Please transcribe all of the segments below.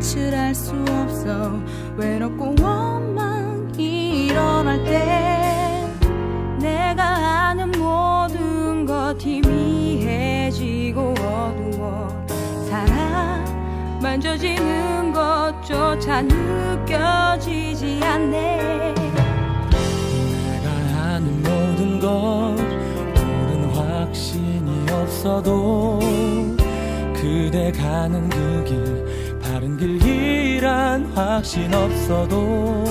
끝을 알 수 없어. 외롭고 원망 일어날 때 내가 아는 모든 것 희미해지고 어두워. 사랑 만져지는 것조차 느껴지지 않네. 내가 아는 모든 것 옳은 확신이 없어도 그대 가는 그 길 바른 길이란 확신 없어도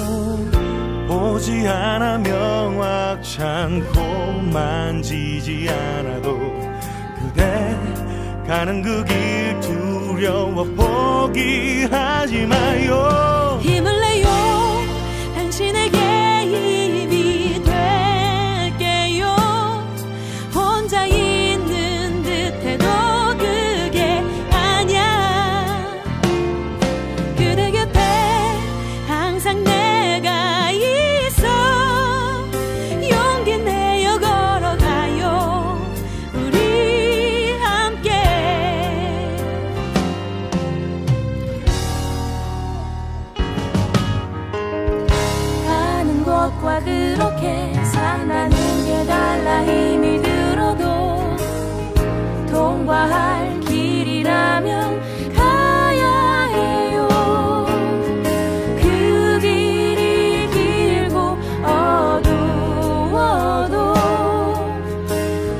보지 않아 명확치 않고 만지지 않아도 그대 가는 그 길 두려워 포기하지 마요. 힘을 내요. 당신에게 힘이 될게요. 혼자 있는 듯해도 그게 아냐. 그대 곁에 항상 내가 있어. 용기 내어 걸어가요. 우리 함께. 가는 곳과 그렇게 산다는 게 달라. 힘이 들어도 통과할 길이라면 가야 해요. 그 길이 길고 어두워도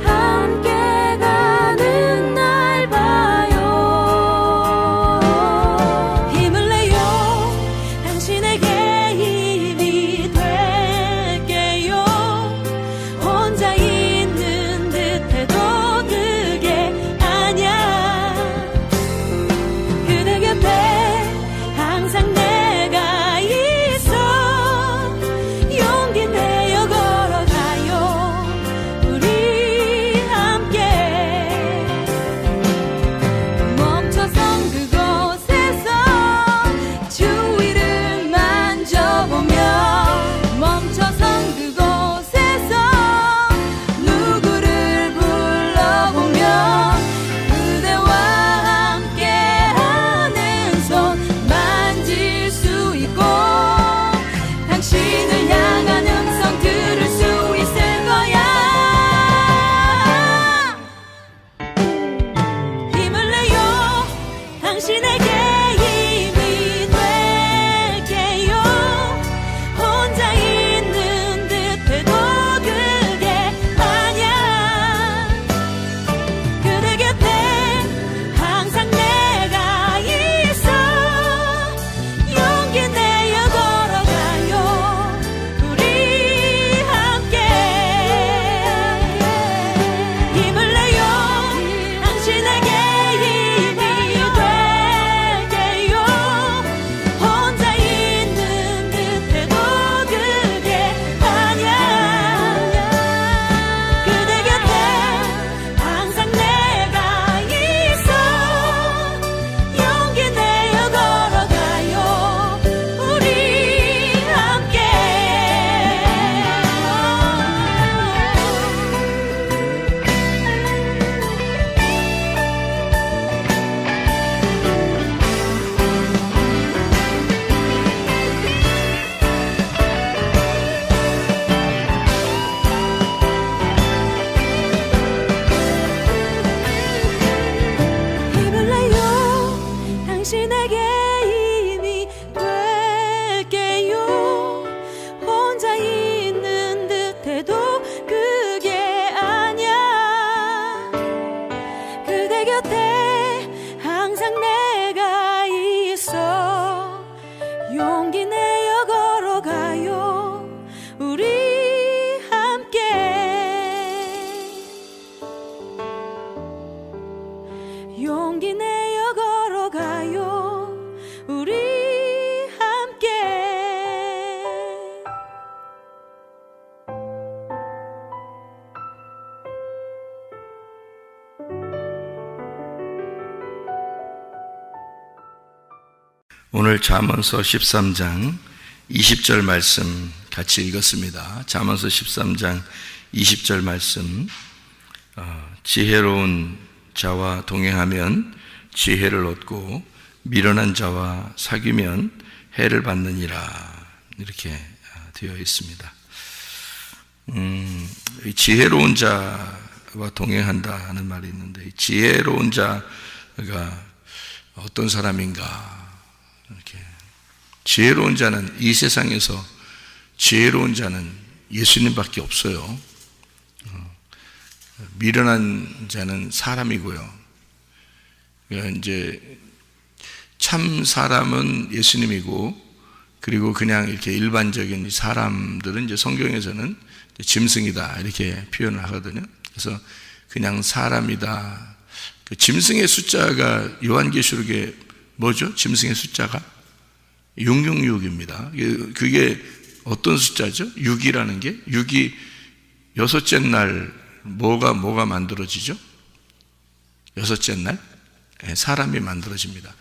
함께 가는 날 봐요. 힘을 내요. 당신에게 힘이 될게요. 혼자 있는 듯해도 그게 아냐. 그대 곁에 항상 내가 있어. 용기 내어 걸어가요. 우리 함께. 멈춰선 그곳에서 주위를 만져보며 멈춰선 그곳에서 누구를 불러보며 그대와 함께하는 손 만질 수 있고 당신을 향한 음성 들을 수 있을 거야. 힘을 내요. 당신에게 힘이 될게요. 혼자 있는 듯해도 그게 아냐. 그대 곁에 항상 내가 있어. 용기 내어 걸어가요. 우리 함께. 힘을 내요. 당신에게 힘이 될게요. 혼자 있는 듯해도 그게 아냐. 그대 곁에 항상 내가 있어. 용기 내어 걸어가요. 우리 함께. 힘을 내요. 당신에게 힘이 될게요. 혼자 있는 듯해도 그게 아냐. 그대 곁에 항상 내가 있어. 용기 내어 걸어가요. 우리 함께. 용기 내어 걸어가요. 우리 함께. 오늘 잠언서 13장 20절 말씀 같이 읽었습니다. 잠언서 13장 20절 말씀. 지혜로운 자와 동행하면 지혜를 얻고 미련한 자와 사귀면 해를 받느니라 이렇게 되어 있습니다. 지혜로운 자와 동행한다는 말이 있는데, 지혜로운 자가 어떤 사람인가? 이렇게 지혜로운 자는, 이 세상에서 지혜로운 자는 예수님밖에 없어요. 미련한 자는 사람이고요. 그러니까 이제 참 사람은 예수님이고, 그리고 그냥 이렇게 일반적인 사람들은 이제 성경에서는 짐승이다 이렇게 표현을 하거든요. 그래서 그냥 사람이다. 그 짐승의 숫자가 요한계시록에 뭐죠? 짐승의 숫자가 666입니다. 그게 어떤 숫자죠? 6이라는 게, 6이 여섯째 날 뭐가 만들어지죠? 여섯째 날 사람이 만들어집니다.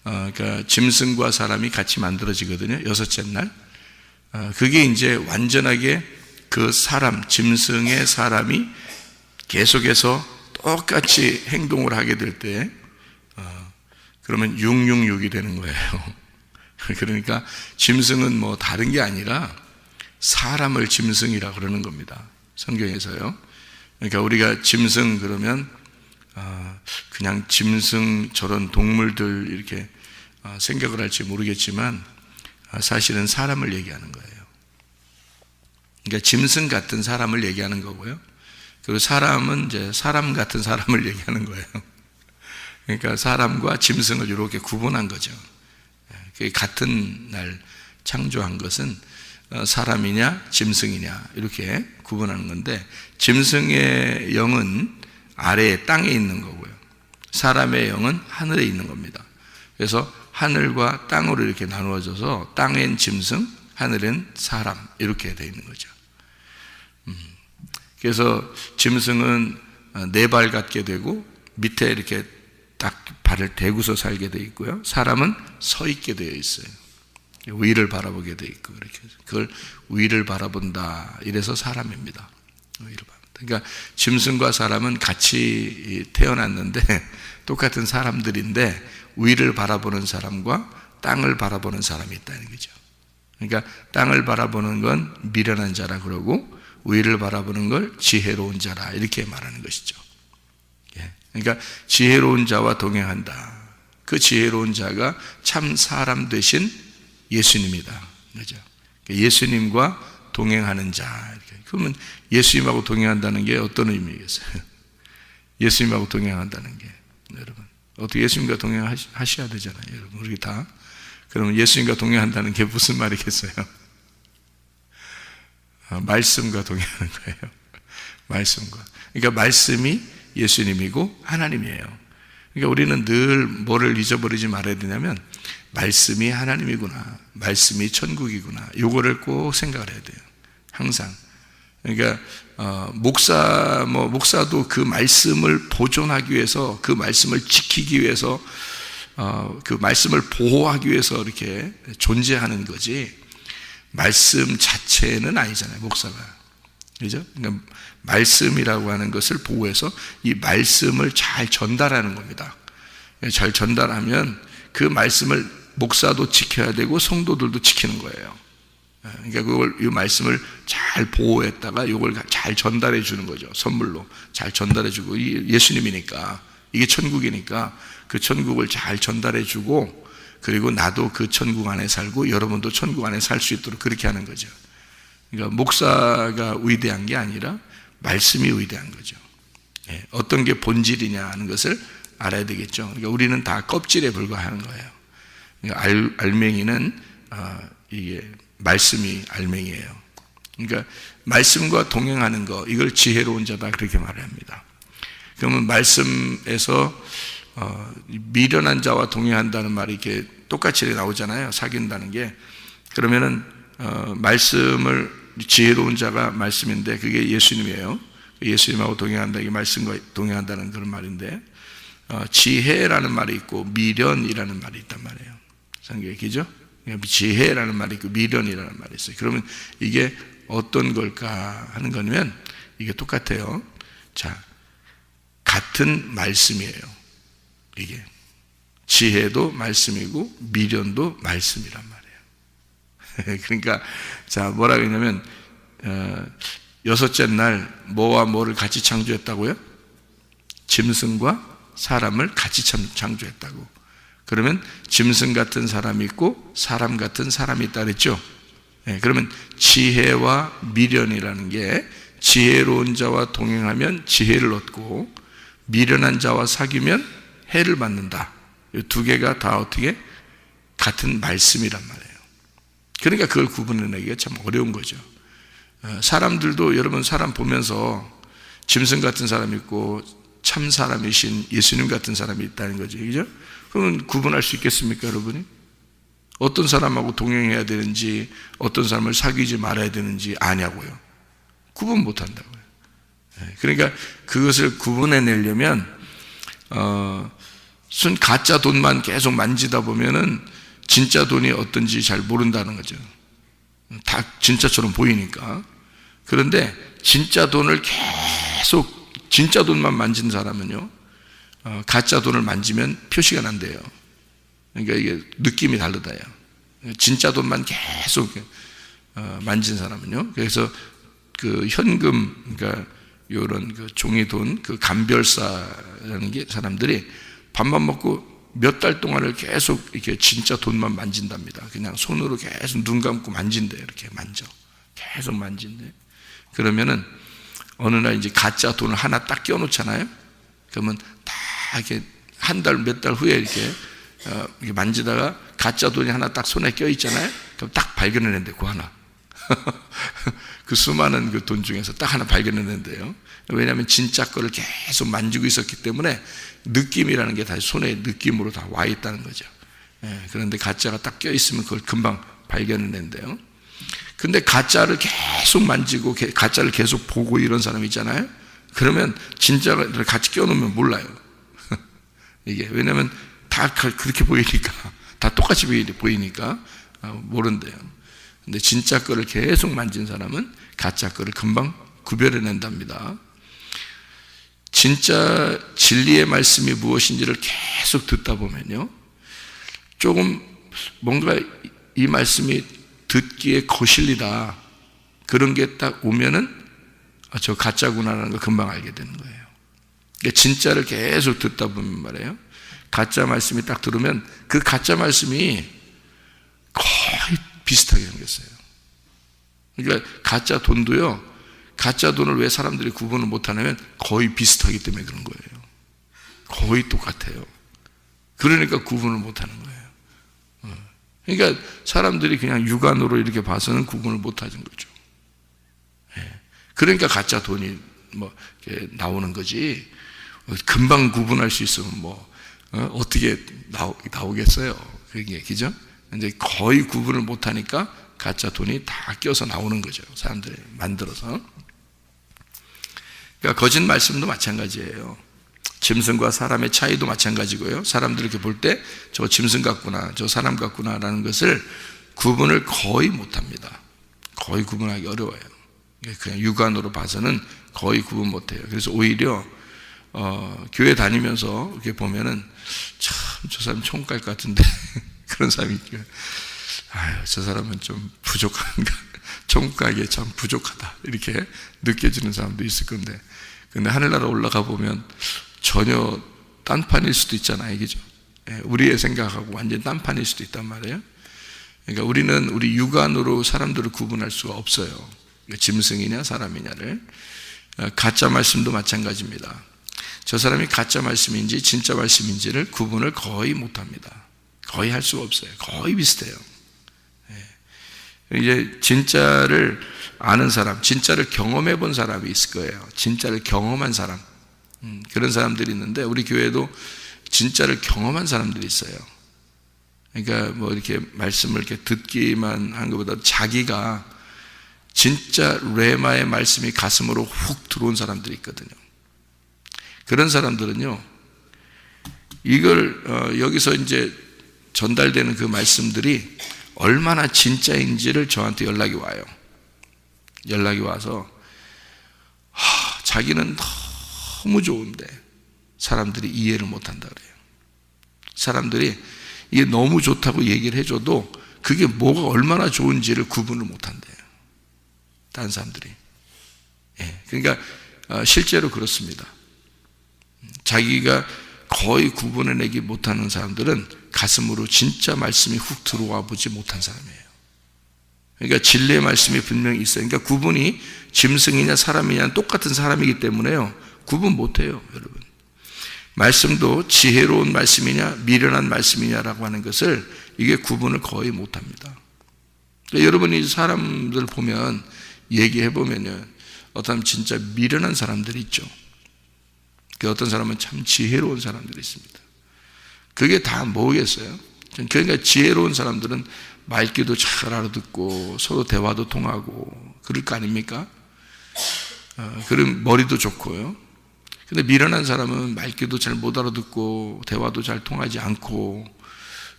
그러니까 짐승과 사람이 같이 만들어지거든요. 여섯째 날. 그게 이제 완전하게 그 사람, 짐승의 사람이 계속해서 똑같이 행동을 하게 될 때, 그러면 666이 되는 거예요. 그러니까 짐승은 뭐 다른 게 아니라 사람을 짐승이라 그러는 겁니다. 성경에서요. 그러니까 우리가 짐승 그러면 그냥 짐승, 저런 동물들 이렇게 생각을 할지 모르겠지만 사실은 사람을 얘기하는 거예요. 그러니까 짐승 같은 사람을 얘기하는 거고요. 그리고 사람은 이제 사람 같은 사람을 얘기하는 거예요. 그러니까 사람과 짐승을 이렇게 구분한 거죠. 같은 날 창조한 것은 사람이냐 짐승이냐 이렇게 구분하는 건데, 짐승의 영은 아래에 땅에 있는 거고요, 사람의 영은 하늘에 있는 겁니다. 그래서 하늘과 땅으로 이렇게 나누어져서 땅엔 짐승, 하늘엔 사람 이렇게 되어 있는 거죠. 그래서 짐승은 네 발 갖게 되고 밑에 이렇게 딱 발을 대고서 살게 되어 있고요, 사람은 서 있게 되어 있어요. 위를 바라보게 되어 있고, 이렇게 그걸 위를 바라본다 이래서 사람입니다. 위를 바라본다. 그러니까 짐승과 사람은 같이 태어났는데 똑같은 사람들인데, 위를 바라보는 사람과 땅을 바라보는 사람이 있다는 거죠. 그러니까 땅을 바라보는 건 미련한 자라 그러고, 위를 바라보는 걸 지혜로운 자라 이렇게 말하는 것이죠. 그러니까 지혜로운 자와 동행한다. 그 지혜로운 자가 참 사람 되신 예수님이다. 그죠? 예수님과 동행하는 자. 그러면 예수님하고 동행한다는 게 어떤 의미겠어요? 예수님하고 동행한다는 게, 여러분, 어떻게 예수님과 동행하셔야 되잖아요, 여러분. 우리 다. 그러면 예수님과 동행한다는 게 무슨 말이겠어요? 말씀과 동행하는 거예요. 말씀과. 그러니까 말씀이 예수님이고 하나님이에요. 그러니까 우리는 늘 뭐를 잊어버리지 말아야 되냐면, 말씀이 하나님이구나, 말씀이 천국이구나, 요거를 꼭 생각을 해야 돼요, 항상. 그러니까 목사도 그 말씀을 보존하기 위해서, 그 말씀을 지키기 위해서, 그 말씀을 보호하기 위해서 이렇게 존재하는 거지, 말씀 자체는 아니잖아요, 목사가. 그죠? 그러니까 말씀이라고 하는 것을 보호해서 이 말씀을 잘 전달하는 겁니다. 잘 전달하면 그 말씀을 목사도 지켜야 되고 성도들도 지키는 거예요. 그러니까 이 말씀을 잘 보호했다가 이걸 잘 전달해 주는 거죠. 선물로 잘 전달해 주고, 예수님이니까, 이게 천국이니까 그 천국을 잘 전달해 주고, 그리고 나도 그 천국 안에 살고 여러분도 천국 안에 살 수 있도록 그렇게 하는 거죠. 그러니까 목사가 위대한 게 아니라 말씀이 위대한 거죠. 어떤 게 본질이냐 하는 것을 알아야 되겠죠. 그러니까 우리는 다 껍질에 불과하는 거예요. 그러니까 알맹이는 이게 말씀이 알맹이에요. 그러니까 말씀과 동행하는 거, 이걸 지혜로운 자다 그렇게 말합니다. 그러면 말씀에서 미련한 자와 동행한다는 말이 이렇게 똑같이 나오잖아요, 사귄다는 게. 그러면은 말씀을, 지혜로운 자가 말씀인데 그게 예수님이에요. 예수님하고 동행한다, 이게 말씀과 동행한다는 그런 말인데, 지혜라는 말이 있고 미련이라는 말이 있단 말이에요, 성경에. 그죠? 지혜라는 말이 있고 미련이라는 말이 있어요. 그러면 이게 어떤 걸까 하는 거면 이게 똑같아요. 자, 같은 말씀이에요. 이게 지혜도 말씀이고 미련도 말씀이란 말이에요. 그러니까 자, 뭐라 그러냐면 여섯째 날 뭐와 뭐를 같이 창조했다고요? 짐승과 사람을 같이 창조했다고. 그러면 짐승 같은 사람이 있고 사람 같은 사람이 있다 그랬죠? 그러면 지혜와 미련이라는 게 지혜로운 자와 동행하면 지혜를 얻고 미련한 자와 사귀면 해를 받는다. 이 두 개가 다 어떻게 같은 말씀이란 말이에요. 그러니까 그걸 구분해내기가 참 어려운 거죠. 사람들도 여러분 사람 보면서 짐승 같은 사람이 있고 참 사람이신 예수님 같은 사람이 있다는 거죠. 그죠? 그러면 구분할 수 있겠습니까, 여러분이? 어떤 사람하고 동행해야 되는지, 어떤 사람을 사귀지 말아야 되는지 아냐고요. 구분 못 한다고요. 그러니까 그것을 구분해내려면, 순 가짜 돈만 계속 만지다 보면은 진짜 돈이 어떤지 잘 모른다는 거죠. 다 진짜처럼 보이니까. 그런데 진짜 돈을 계속 진짜 돈만 만진 사람은요, 가짜 돈을 만지면 표시가 난대요. 그러니까 이게 느낌이 다르다요. 진짜 돈만 계속 만진 사람은요. 그래서 그 현금, 그러니까 이런 그 종이돈, 그 감별사라는 게 사람들이 밥만 먹고 몇 달 동안을 계속 이렇게 진짜 돈만 만진답니다. 그냥 손으로 계속 눈 감고 만진대. 이렇게 만져. 계속 만진대. 그러면은 어느 날 이제 가짜 돈을 하나 딱 껴놓잖아요. 그러면 다 이렇게 한 달, 몇 달 후에 이렇게 만지다가 가짜 돈이 하나 딱 손에 껴 있잖아요. 그럼 딱 발견해낸대, 그 하나. 그 수많은 그 돈 중에서 딱 하나 발견해낸대요. 왜냐하면 진짜 거를 계속 만지고 있었기 때문에 느낌이라는 게 다시 손에 느낌으로 다 와 있다는 거죠. 그런데 가짜가 딱 껴 있으면 그걸 금방 발견해낸대요. 근데 가짜를 계속 만지고 가짜를 계속 보고 이런 사람 있잖아요. 그러면 진짜를 같이 껴놓으면 몰라요. 이게 왜냐하면 다 그렇게 보이니까, 다 똑같이 보이니까 모른대요. 근데 진짜 거를 계속 만진 사람은 가짜 거를 금방 구별해낸답니다. 진짜 진리의 말씀이 무엇인지를 계속 듣다 보면요, 조금 뭔가 이 말씀이 듣기에 거실리다, 그런 게 딱 오면은 저 가짜구나라는 걸 금방 알게 되는 거예요. 그러니까 진짜를 계속 듣다 보면 말이에요, 가짜 말씀이 딱 들으면 그 가짜 말씀이 거의 비슷하게 생겼어요. 그러니까 가짜 돈도요, 가짜 돈을 왜 사람들이 구분을 못하냐면 거의 비슷하기 때문에 그런 거예요. 거의 똑같아요. 그러니까 구분을 못하는 거예요. 그러니까 사람들이 그냥 육안으로 이렇게 봐서는 구분을 못하는 거죠. 그러니까 가짜 돈이 뭐 이렇게 나오는 거지, 금방 구분할 수 있으면 뭐 어떻게 나오겠어요? 그게 그죠? 근데 거의 구분을 못하니까 가짜 돈이 다 껴서 나오는 거죠. 사람들이 만들어서. 그러니까 거짓 말씀도 마찬가지예요. 짐승과 사람의 차이도 마찬가지고요. 사람들이 이렇게 볼 때 저 짐승 같구나, 저 사람 같구나라는 것을 구분을 거의 못합니다. 거의 구분하기 어려워요. 그냥 육안으로 봐서는 거의 구분 못해요. 그래서 오히려 교회 다니면서 이렇게 보면은 참 저 사람 총각 같은데 그런 사람이 있고요. 아유, 저 사람은 좀 부족한가, 총각에 참 부족하다, 이렇게 느껴지는 사람도 있을 건데, 근데 하늘나라 올라가 보면 전혀 딴판일 수도 있잖아요, 그죠? 우리의 생각하고 완전 딴판일 수도 있단 말이에요. 그러니까 우리는 우리 육안으로 사람들을 구분할 수가 없어요. 짐승이냐 사람이냐를. 가짜 말씀도 마찬가지입니다. 저 사람이 가짜 말씀인지 진짜 말씀인지를 구분을 거의 못합니다. 거의 할 수가 없어요. 거의 비슷해요. 이제 진짜를 아는 사람, 진짜를 경험해 본 사람이 있을 거예요. 진짜를 경험한 사람, 그런 사람들이 있는데 우리 교회도 진짜를 경험한 사람들이 있어요. 그러니까 뭐 이렇게 말씀을 이렇게 듣기만 한 것보다 자기가 진짜 레마의 말씀이 가슴으로 훅 들어온 사람들이 있거든요. 그런 사람들은요, 이걸 여기서 이제 전달되는 그 말씀들이 얼마나 진짜인지를 저한테 연락이 와요. 연락이 와서 자기는 너무 좋은데 사람들이 이해를 못한다 그래요. 사람들이 이게 너무 좋다고 얘기를 해줘도 그게 뭐가 얼마나 좋은지를 구분을 못한대요. 다른 사람들이. 예, 그러니까 실제로 그렇습니다. 자기가 거의 구분해내기 못하는 사람들은 가슴으로 진짜 말씀이 훅 들어와 보지 못한 사람이에요. 그러니까 진리의 말씀이 분명히 있어요. 그러니까 구분이 짐승이냐 사람이냐 똑같은 사람이기 때문에요. 구분 못해요, 여러분. 말씀도 지혜로운 말씀이냐 미련한 말씀이냐라고 하는 것을 이게 구분을 거의 못합니다. 그러니까 여러분이 사람들 보면 얘기해 보면요, 어떤 진짜 미련한 사람들이 있죠. 어떤 사람은 참 지혜로운 사람들이 있습니다. 그게 다 뭐겠어요? 그러니까 지혜로운 사람들은 말귀도 잘 알아듣고 서로 대화도 통하고 그럴 거 아닙니까? 그럼 머리도 좋고요. 근데 미련한 사람은 말귀도 잘 못 알아듣고 대화도 잘 통하지 않고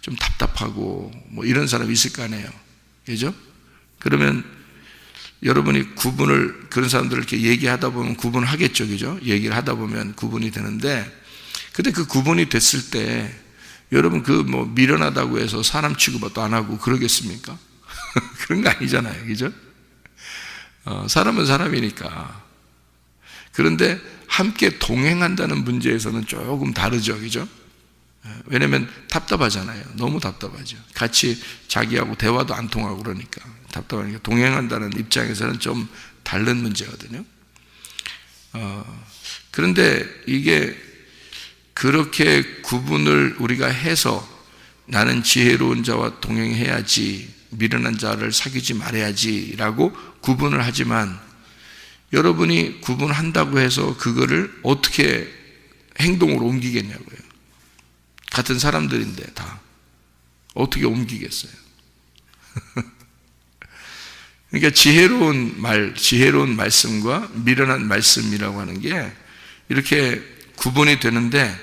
좀 답답하고 뭐 이런 사람이 있을 거 아니에요. 그죠? 그러면 여러분이 구분을, 그런 사람들을 이렇게 얘기하다 보면 구분을 하겠죠. 그죠? 얘기를 하다 보면 구분이 되는데, 근데 그 구분이 됐을 때 여러분 그 뭐 미련하다고 해서 사람 취급도 안 하고 그러겠습니까? 그런 거 아니잖아요. 그죠? 사람은 사람이니까. 그런데 함께 동행한다는 문제에서는 조금 다르죠. 그죠? 왜냐면 답답하잖아요. 너무 답답하죠. 같이 자기하고 대화도 안 통하고 그러니까 답답하니까 동행한다는 입장에서는 좀 다른 문제거든요. 그런데 이게 그렇게 구분을 우리가 해서 나는 지혜로운 자와 동행해야지 미련한 자를 사귀지 말아야지 라고 구분을 하지만, 여러분이 구분한다고 해서 그거를 어떻게 행동으로 옮기겠냐고요. 같은 사람들인데 다 어떻게 옮기겠어요? 그러니까 지혜로운 말씀과 미련한 말씀이라고 하는 게 이렇게 구분이 되는데,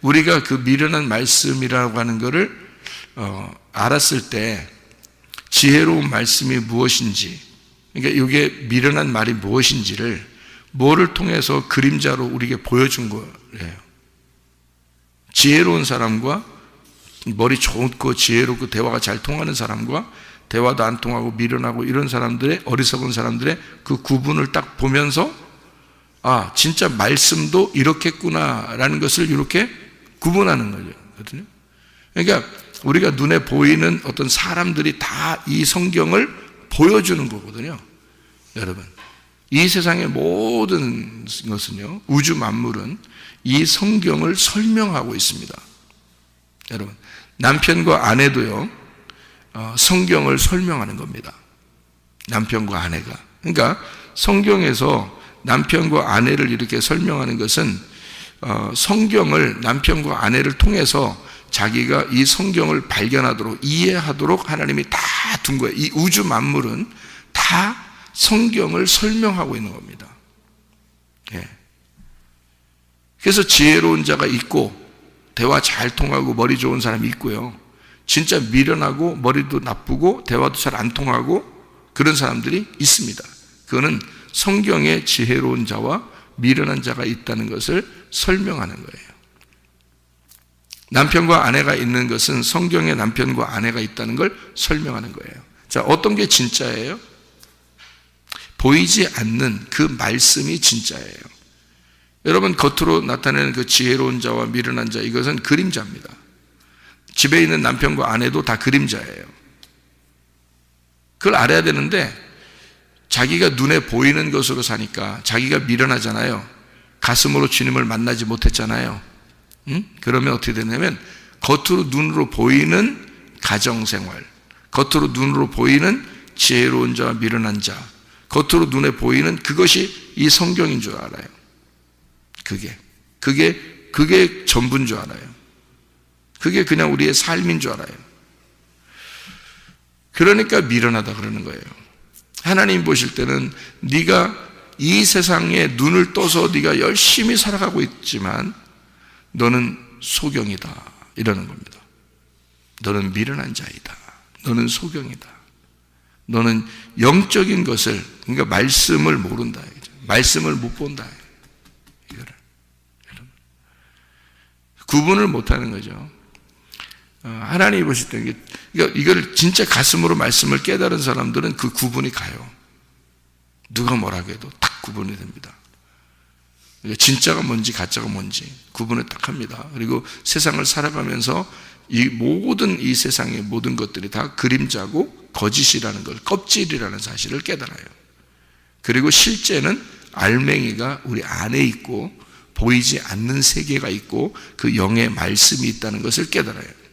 우리가 그 미련한 말씀이라고 하는 것을 알았을 때 지혜로운 말씀이 무엇인지, 그러니까 이게 미련한 말이 무엇인지를 뭐를 통해서 그림자로 우리에게 보여준 거예요. 지혜로운 사람과 머리 좋고 지혜롭고 대화가 잘 통하는 사람과 대화도 안 통하고 미련하고 이런 사람들의, 어리석은 사람들의 그 구분을 딱 보면서 아, 진짜 말씀도 이렇겠구나라는 것을 이렇게 구분하는 거거든요. 그러니까 우리가 눈에 보이는 어떤 사람들이 다 이 성경을 보여주는 거거든요. 여러분, 이 세상의 모든 것은요, 우주 만물은 이 성경을 설명하고 있습니다. 여러분, 남편과 아내도요, 성경을 설명하는 겁니다. 남편과 아내가. 그러니까 성경에서 남편과 아내를 이렇게 설명하는 것은 성경을 남편과 아내를 통해서 자기가 이 성경을 발견하도록, 이해하도록 하나님이 다 둔 거예요. 이 우주 만물은 다 성경을 설명하고 있는 겁니다. 예. 그래서 지혜로운 자가 있고 대화 잘 통하고 머리 좋은 사람이 있고요, 진짜 미련하고 머리도 나쁘고 대화도 잘 안 통하고 그런 사람들이 있습니다. 그거는 성경에 지혜로운 자와 미련한 자가 있다는 것을 설명하는 거예요. 남편과 아내가 있는 것은 성경에 남편과 아내가 있다는 걸 설명하는 거예요. 자, 어떤 게 진짜예요? 보이지 않는 그 말씀이 진짜예요. 여러분, 겉으로 나타내는 그 지혜로운 자와 미련한 자, 이것은 그림자입니다. 집에 있는 남편과 아내도 다 그림자예요. 그걸 알아야 되는데, 자기가 눈에 보이는 것으로 사니까 자기가 미련하잖아요. 가슴으로 주님을 만나지 못했잖아요. 그러면 어떻게 되냐면 겉으로 눈으로 보이는 가정생활, 겉으로 눈으로 보이는 지혜로운 자와 미련한 자, 겉으로 눈에 보이는 그것이 이 성경인 줄 알아요. 그게 전부인 줄 알아요. 그게 그냥 우리의 삶인 줄 알아요. 그러니까 미련하다 그러는 거예요. 하나님 보실 때는 네가 이 세상에 눈을 떠서 네가 열심히 살아가고 있지만 너는 소경이다 이러는 겁니다. 너는 미련한 자이다. 너는 소경이다. 너는 영적인 것을, 그러니까 말씀을 모른다. 말씀을 못 본다. 이거를 구분을 못하는 거죠. 하나님이 보실 때 이걸 진짜 가슴으로 말씀을 깨달은 사람들은 그 구분이 가요. 누가 뭐라고 해도 딱 구분이 됩니다. 진짜가 뭔지 가짜가 뭔지 구분을 딱 합니다. 그리고 세상을 살아가면서 이 모든 이 세상의 모든 것들이 다 그림자고 거짓이라는 걸, 껍질이라는 사실을 깨달아요. 그리고 실제는 알맹이가 우리 안에 있고 보이지 않는 세계가 있고 그 영의 말씀이 있다는 것을 깨달아요.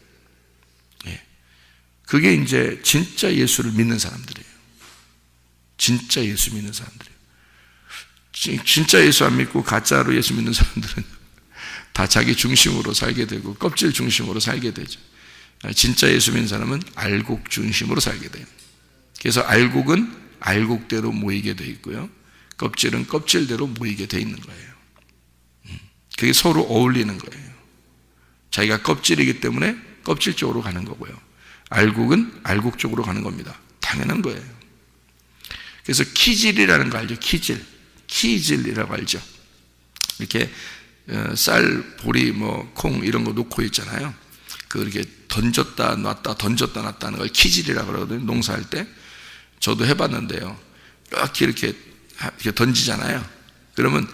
그게 이제 진짜 예수를 믿는 사람들이에요. 진짜 예수 믿는 사람들이에요. 진짜 예수 안 믿고 가짜로 예수 믿는 사람들은 다 자기 중심으로 살게 되고 껍질 중심으로 살게 되죠. 진짜 예수 믿는 사람은 알곡 중심으로 살게 돼요. 그래서 알곡은 알곡대로 모이게 돼 있고요, 껍질은 껍질대로 모이게 돼 있는 거예요. 그게 서로 어울리는 거예요. 자기가 껍질이기 때문에 껍질 쪽으로 가는 거고요, 알곡은 알곡 쪽으로 가는 겁니다. 당연한 거예요. 그래서 키질이라는 거 알죠? 키질이라고 알죠? 이렇게 쌀, 보리, 콩 이런 거 놓고 있잖아요. 이렇게 던졌다 놨다 던졌다 놨다 하는 걸 키질이라고 그러거든요. 농사할 때 저도 해봤는데요. 이렇게 던지잖아요. 그러면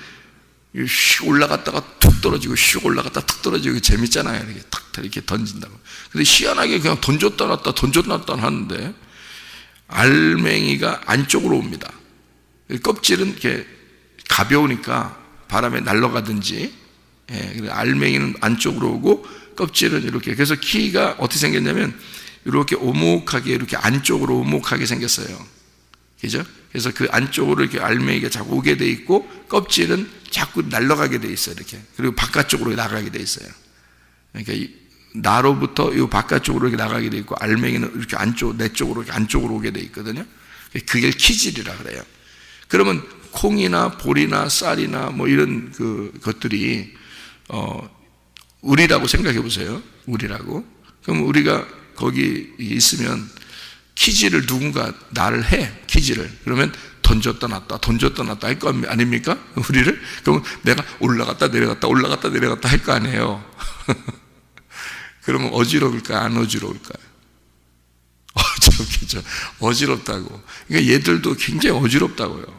슉 올라갔다가 툭 떨어지고 슉 올라갔다 툭 떨어지고 재밌잖아요. 이렇게 탁 이렇게 던진다고. 근데 희한하게 그냥 던졌다 놨다 던졌다 놨다 하는데 알맹이가 안쪽으로 옵니다. 껍질은 이렇게 가벼우니까 바람에 날아가든지, 알맹이는 안쪽으로 오고 껍질은 이렇게. 그래서 키가 어떻게 생겼냐면 이렇게 오목하게, 이렇게 안쪽으로 오목하게 생겼어요. 그죠? 그래서 그 안쪽으로 이렇게 알맹이가 자꾸 오게 돼 있고 껍질은 자꾸 날아가게 돼 있어요. 이렇게. 그리고 바깥쪽으로 나가게 돼 있어요. 그러니까 나로부터 이 바깥쪽으로 이렇게 나가게 돼 있고 알맹이는 이렇게 내 쪽으로 이렇게 안쪽으로 오게 돼 있거든요. 그게 키질이라 그래요. 그러면 콩이나 보리나 쌀이나 이런 것들이 우리라고 생각해 보세요. 우리라고. 그럼 우리가 거기 있으면 키질을 누군가 나를 해. 키질을. 그러면 던졌다 놨다 할 거 아닙니까? 우리를? 그러면 내가 올라갔다 내려갔다 할 거 아니에요. 그러면 어지러울까 안 어지러울까요? 어지럽겠죠. 어지럽다고. 그러니까 얘들도 굉장히 어지럽다고요.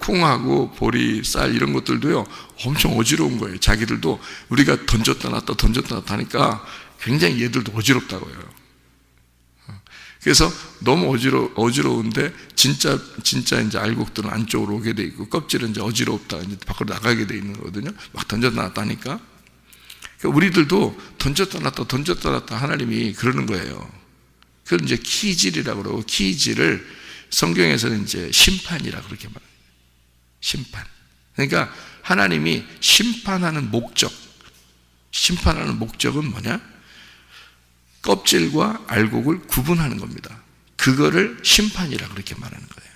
콩하고 보리, 쌀 이런 것들도요 엄청 어지러운 거예요. 자기들도 우리가 던졌다 놨다 하니까 굉장히 얘들도 어지럽다고요. 그래서 너무 어지러운데 진짜 이제 알곡들은 안쪽으로 오게 돼 있고 껍질은 이제 어지럽다 이제 밖으로 나가게 돼 있는 거거든요. 막 던졌다 놨다 하니까. 그러니까 우리들도 던졌다 놨다 하나님이 그러는 거예요. 그걸 이제 키질이라고 그러고, 키질을 성경에서는 이제 심판이라고 그렇게 말해요. 심판. 그러니까 하나님이 심판하는 목적은 뭐냐? 껍질과 알곡을 구분하는 겁니다. 그거를 심판이라고 그렇게 말하는 거예요.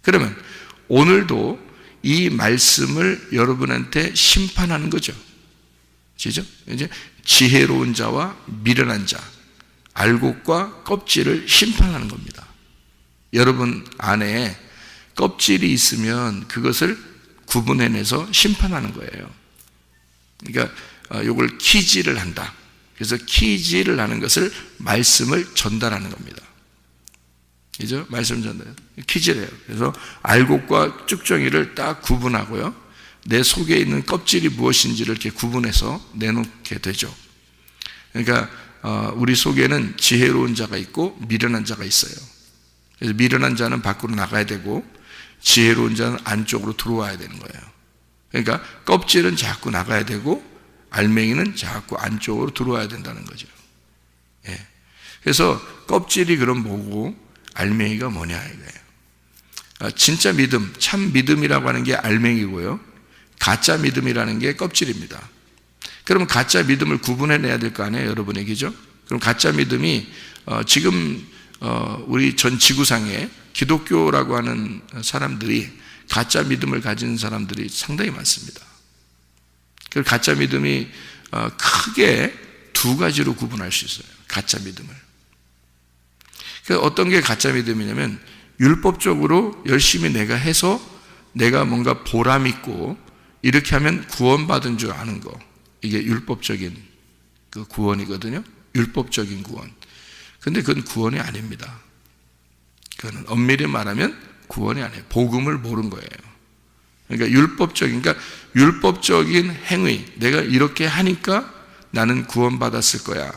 그러면 오늘도 이 말씀을 여러분한테 심판하는 거죠. 그죠? 이제 지혜로운 자와 미련한 자, 알곡과 껍질을 심판하는 겁니다. 여러분 안에 껍질이 있으면 그것을 구분해내서 심판하는 거예요. 그러니까 이걸 키질을 한다. 그래서 키질을 하는 것을 말씀을 전달하는 겁니다. 그죠? 말씀 전달. 키질해요. 그래서 알곡과 쭉정이를 딱 구분하고요. 내 속에 있는 껍질이 무엇인지를 이렇게 구분해서 내놓게 되죠. 그러니까 우리 속에는 지혜로운 자가 있고 미련한 자가 있어요. 그래서 미련한 자는 밖으로 나가야 되고 지혜로운 자는 안쪽으로 들어와야 되는 거예요. 그러니까 껍질은 자꾸 나가야 되고 알맹이는 자꾸 안쪽으로 들어와야 된다는 거죠. 예. 그래서 껍질이 그럼 뭐고 알맹이가 뭐냐 이거예요. 진짜 믿음, 참 믿음이라고 하는 게 알맹이고요, 가짜 믿음이라는 게 껍질입니다. 그러면 가짜 믿음을 구분해내야 될 거 아니에요, 여러분 얘기죠? 그럼 가짜 믿음이 지금 우리 전 지구상에 기독교라고 하는 사람들이, 가짜 믿음을 가진 사람들이 상당히 많습니다. 그 가짜 믿음이 크게 두 가지로 구분할 수 있어요. 가짜 믿음을. 어떤 게 가짜 믿음이냐면 율법적으로 열심히 내가 해서 내가 뭔가 보람 있고 이렇게 하면 구원받은 줄 아는 거, 이게 율법적인 그 구원이거든요. 율법적인 구원. 근데 그건 구원이 아닙니다. 그거는 엄밀히 말하면 구원이 아니에요. 복음을 모른 거예요. 그러니까 율법적인 행위, 내가 이렇게 하니까 나는 구원받았을 거야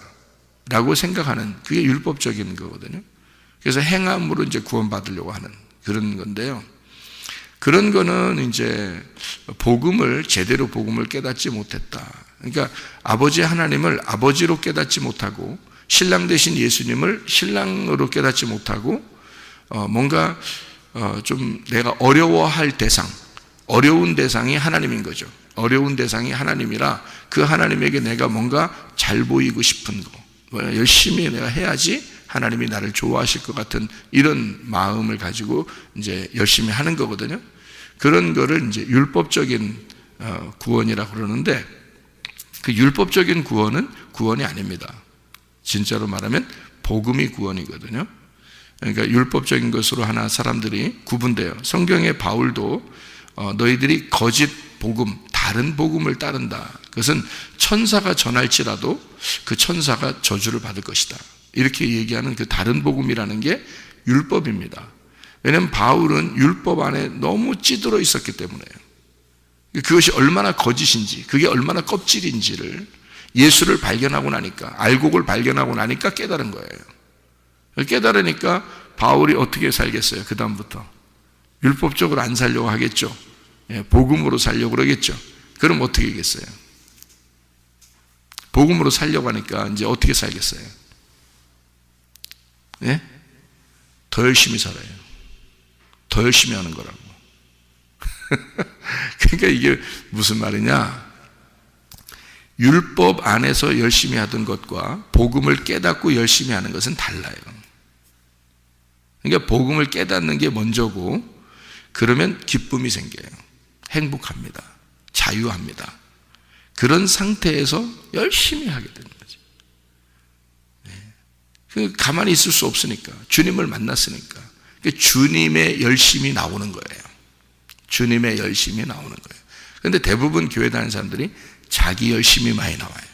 라고 생각하는, 그게 율법적인 거거든요. 그래서 행함으로 이제 구원받으려고 하는 그런 건데요. 그런 거는 이제 제대로 복음을 깨닫지 못했다. 그러니까 아버지 하나님을 아버지로 깨닫지 못하고, 신랑 되신 예수님을 신랑으로 깨닫지 못하고, 뭔가 좀 내가 어려워할 대상, 어려운 대상이 하나님인 거죠. 어려운 대상이 하나님이라 그 하나님에게 내가 뭔가 잘 보이고 싶은 거, 열심히 내가 해야지 하나님이 나를 좋아하실 것 같은 이런 마음을 가지고 이제 열심히 하는 거거든요. 그런 거를 이제 율법적인 구원이라고 그러는데, 그 율법적인 구원은 구원이 아닙니다. 진짜로 말하면 복음이 구원이거든요. 그러니까 율법적인 것으로 하나 사람들이 구분돼요. 성경의 바울도 너희들이 거짓 복음, 다른 복음을 따른다. 그것은 천사가 전할지라도 그 천사가 저주를 받을 것이다. 이렇게 얘기하는 그 다른 복음이라는 게 율법입니다. 왜냐하면 바울은 율법 안에 너무 찌들어 있었기 때문에요. 그것이 얼마나 거짓인지, 그게 얼마나 껍질인지를 예수를 발견하고 나니까, 알곡을 발견하고 나니까 깨달은 거예요. 깨달으니까 바울이 어떻게 살겠어요? 그 다음부터 율법적으로 안 살려고 하겠죠. 복음으로 살려고 그러겠죠. 그럼 어떻게 하겠어요? 복음으로 살려고 하니까 이제 어떻게 살겠어요? 예? 더 열심히 살아요. 더 열심히 하는 거라고. 그러니까 이게 무슨 말이냐? 율법 안에서 열심히 하던 것과 복음을 깨닫고 열심히 하는 것은 달라요. 그러니까 복음을 깨닫는 게 먼저고, 그러면 기쁨이 생겨요. 행복합니다. 자유합니다. 그런 상태에서 열심히 하게 되는 거죠. 가만히 있을 수 없으니까, 주님을 만났으니까. 주님의 열심이 나오는 거예요. 주님의 열심이 나오는 거예요. 그런데 대부분 교회 다니는 사람들이 자기 열심이 많이 나와요.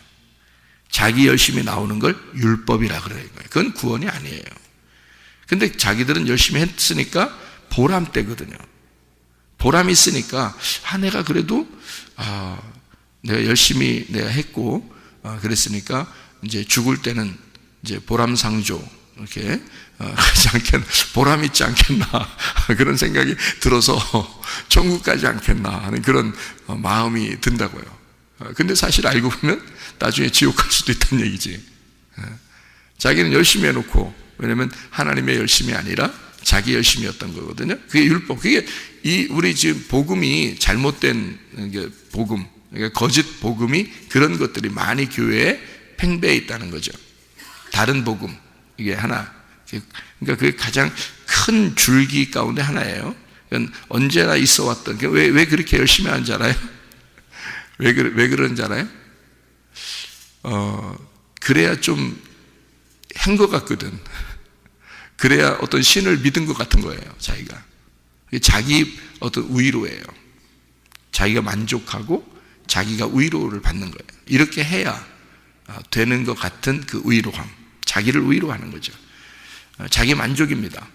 자기 열심이 나오는 걸 율법이라 그러는 거예요. 그건 구원이 아니에요. 근데 자기들은 열심히 했으니까 보람되거든요. 보람이 있으니까, 내가 그래도, 내가 열심히 내가 했고, 그랬으니까, 이제 죽을 때는 이제 보람상조, 이렇게, 하지 않겠나, 보람 있지 않겠나, 그런 생각이 들어서 천국 가지 않겠나 하는 그런 마음이 든다고요. 근데 사실 알고 보면 나중에 지옥 갈 수도 있다는 얘기지. 자기는 열심히 해놓고, 왜냐면 하나님의 열심이 아니라 자기 열심이었던 거거든요. 그게 율법. 그게 우리 지금 복음이 잘못된 게 복음, 그러니까 거짓 복음이 그런 것들이 많이 교회에 팽배해 있다는 거죠. 다른 복음, 이게 하나. 그러니까 그게 가장 큰 줄기 가운데 하나예요. 언제나 있어 왔던, 왜 그렇게 열심히 하는지 알아요? 왜 그러는지 알아요? 그래야 좀 한 것 같거든. 그래야 어떤 신을 믿은 것 같은 거예요, 자기가. 자기 어떤 위로예요. 자기가 만족하고 자기가 위로를 받는 거예요. 이렇게 해야 되는 것 같은 그 위로함. 자기를 위로하는 거죠. 자기 만족입니다.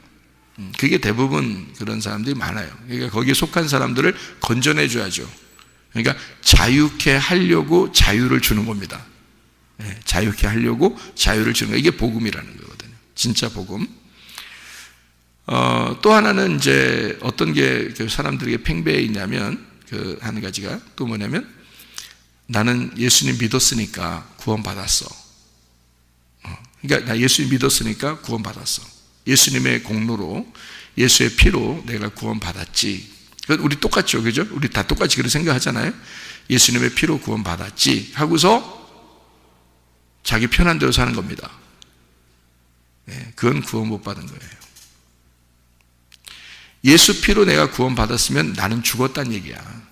그게 대부분 그런 사람들이 많아요. 그러니까 거기에 속한 사람들을 건져내 줘야죠. 그러니까 자유케 하려고 자유를 주는 겁니다. 자유케 하려고 자유를 주는 거, 이게 복음이라는 거거든요. 진짜 복음. 또 하나는 이제 어떤 게 사람들에게 팽배해 있냐면, 그 한 가지가 또 뭐냐면, 나는 예수님 믿었으니까 구원받았어. 그러니까 나 예수님 믿었으니까 구원받았어. 예수님의 공로로, 예수의 피로 내가 구원받았지. 우리 똑같죠, 그죠? 우리 다 똑같이 그렇게 생각하잖아요. 예수님의 피로 구원받았지 하고서 자기 편한 대로 사는 겁니다. 그건 구원 못 받은 거예요. 예수 피로 내가 구원받았으면 나는 죽었다는 얘기야.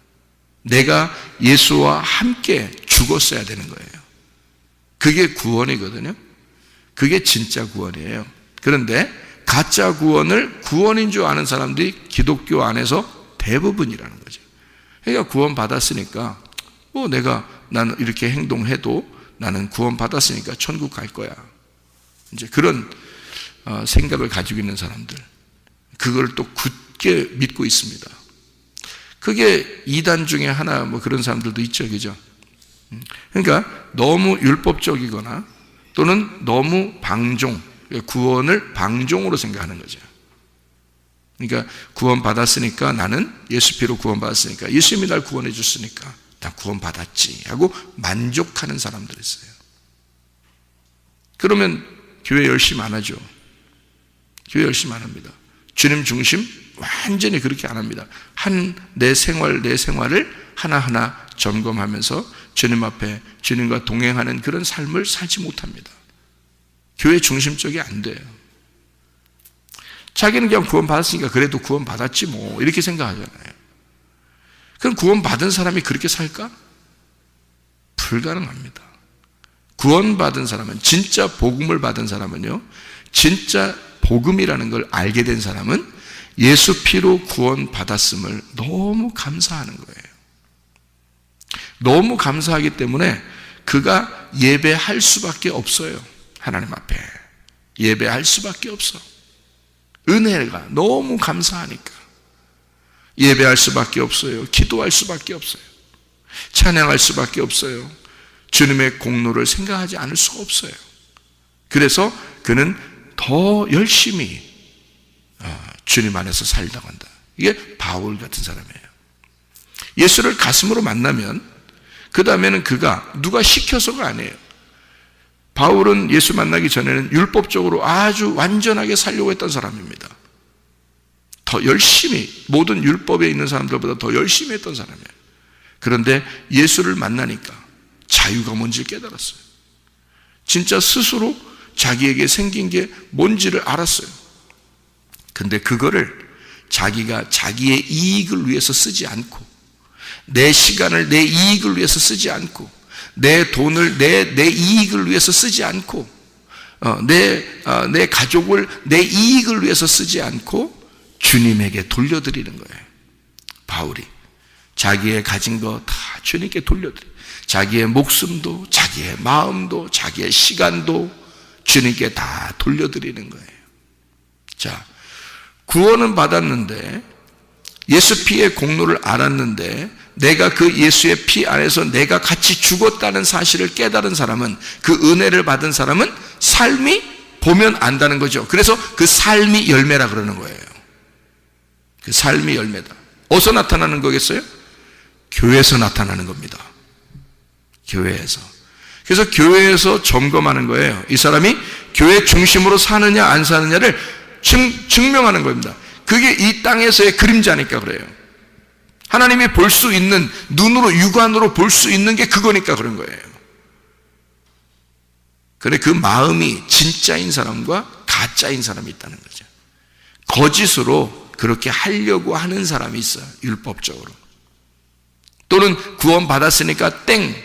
내가 예수와 함께 죽었어야 되는 거예요. 그게 구원이거든요. 그게 진짜 구원이에요. 그런데 가짜 구원을 구원인 줄 아는 사람들이 기독교 안에서 대부분이라는 거죠. 그러니까 구원받았으니까 나는 이렇게 행동해도 나는 구원받았으니까 천국 갈 거야. 이제 그런 생각을 가지고 있는 사람들, 그걸 또 굳게 믿고 있습니다. 그게 이단 중에 하나 뭐 그런 사람들도 있죠, 그죠? 그러니까 너무 율법적이거나 또는 너무 방종, 구원을 방종으로 생각하는 거죠. 그러니까 구원받았으니까, 나는 예수 피로 구원받았으니까, 예수님이 날 구원해 줬으니까 나 구원받았지 하고 만족하는 사람들이 있어요. 그러면 교회 열심히 안 하죠. 교회 열심히 안 합니다. 주님 중심 완전히 그렇게 안 합니다. 내 생활을 하나하나 점검하면서 주님 앞에 주님과 동행하는 그런 삶을 살지 못합니다. 교회 중심적이 안 돼요. 자기는 그냥 구원받았으니까 그래도 구원받았지 뭐 이렇게 생각하잖아요. 그럼 구원받은 사람이 그렇게 살까? 불가능합니다. 구원받은 사람은, 진짜 복음을 받은 사람은요, 진짜 복음이라는 걸 알게 된 사람은 예수 피로 구원받았음을 너무 감사하는 거예요. 너무 감사하기 때문에 그가 예배할 수밖에 없어요. 하나님 앞에 예배할 수밖에 없어. 은혜가 너무 감사하니까 예배할 수밖에 없어요. 기도할 수밖에 없어요. 찬양할 수밖에 없어요. 주님의 공로를 생각하지 않을 수가 없어요. 그래서 그는 더 열심히 주님 안에서 살려고 한다. 이게 바울 같은 사람이에요. 예수를 가슴으로 만나면 그 다음에는 그가 누가 시켜서가 아니에요. 바울은 예수 만나기 전에는 율법적으로 아주 완전하게 살려고 했던 사람입니다. 더 열심히, 모든 율법에 있는 사람들보다 더 열심히 했던 사람이에요. 그런데 예수를 만나니까 자유가 뭔지를 깨달았어요. 진짜 스스로 자기에게 생긴 게 뭔지를 알았어요. 근데 그거를 자기가 자기의 이익을 위해서 쓰지 않고, 내 시간을 내 이익을 위해서 쓰지 않고, 내 돈을 내 이익을 위해서 쓰지 않고, 내 가족을 내 이익을 위해서 쓰지 않고 주님에게 돌려드리는 거예요. 바울이 자기의 가진 거 다 주님께 돌려드려요. 자기의 목숨도, 자기의 마음도, 자기의 시간도 주님께 다 돌려드리는 거예요. 자, 구원은 받았는데, 예수 피의 공로를 알았는데, 내가 그 예수의 피 안에서 내가 같이 죽었다는 사실을 깨달은 사람은, 그 은혜를 받은 사람은 삶이 보면 안다는 거죠. 그래서 그 삶이 열매라 그러는 거예요. 그 삶이 열매다. 어디서 나타나는 거겠어요? 교회에서 나타나는 겁니다. 교회에서. 그래서 교회에서 점검하는 거예요. 이 사람이 교회 중심으로 사느냐 안 사느냐를 증명하는 겁니다. 그게 이 땅에서의 그림자니까 그래요. 하나님이 볼 수 있는, 눈으로, 육안으로 볼 수 있는 게 그거니까 그런 거예요. 그런데 그 마음이 진짜인 사람과 가짜인 사람이 있다는 거죠. 거짓으로 그렇게 하려고 하는 사람이 있어요. 율법적으로. 또는 구원 받았으니까 땡.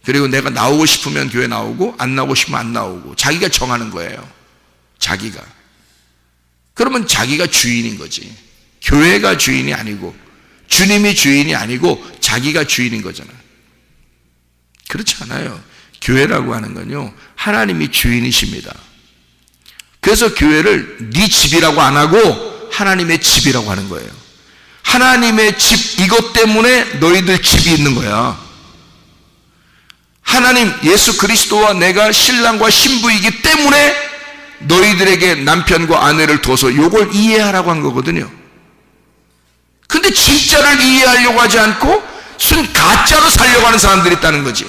그리고 내가 나오고 싶으면 교회 나오고 안 나오고 싶으면 안 나오고, 자기가 정하는 거예요. 자기가. 그러면 자기가 주인인 거지. 교회가 주인이 아니고, 주님이 주인이 아니고 자기가 주인인 거잖아요. 그렇지 않아요. 교회라고 하는 건요, 하나님이 주인이십니다. 그래서 교회를 네 집이라고 안 하고 하나님의 집이라고 하는 거예요. 하나님의 집, 이것 때문에 너희들 집이 있는 거야. 하나님 예수 그리스도와 내가 신랑과 신부이기 때문에 너희들에게 남편과 아내를 둬서 이걸 이해하라고 한 거거든요. 근데 진짜를 이해하려고 하지 않고 순 가짜로 살려고 하는 사람들이 있다는 거지.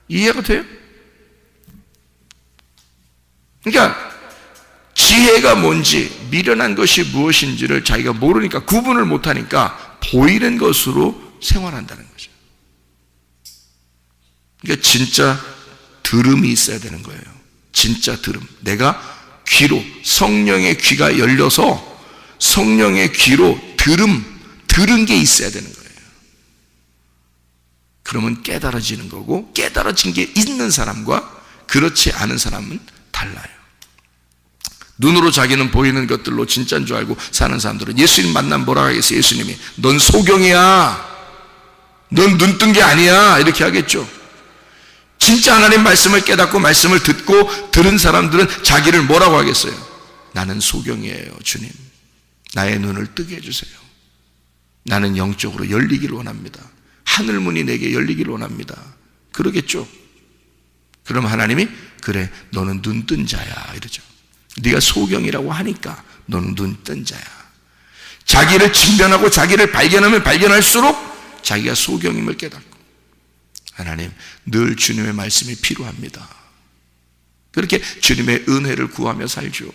이해가 돼요? 그러니까 지혜가 뭔지, 미련한 것이 무엇인지를 자기가 모르니까, 구분을 못하니까 보이는 것으로 생활한다는 거죠. 그러니까 진짜 들음이 있어야 되는 거예요. 진짜 들음. 내가 귀로, 성령의 귀가 열려서 성령의 귀로 들은 게 있어야 되는 거예요. 그러면 깨달아지는 거고, 깨달아진 게 있는 사람과 그렇지 않은 사람은 달라요. 눈으로 자기는 보이는 것들로 진짜인 줄 알고 사는 사람들은 예수님 만나면 뭐라 하겠어요? 예수님이 넌 소경이야, 넌 눈뜬 게 아니야, 이렇게 하겠죠. 진짜 하나님 말씀을 깨닫고 말씀을 듣고 들은 사람들은 자기를 뭐라고 하겠어요? 나는 소경이에요, 주님. 나의 눈을 뜨게 해주세요. 나는 영적으로 열리기를 원합니다. 하늘문이 내게 열리기를 원합니다. 그러겠죠? 그럼 하나님이 그래, 너는 눈 뜬 자야 이러죠. 네가 소경이라고 하니까 너는 눈 뜬 자야. 자기를 직면하고 자기를 발견하면 발견할수록 자기가 소경임을 깨닫고, 하나님 늘 주님의 말씀이 필요합니다. 그렇게 주님의 은혜를 구하며 살죠.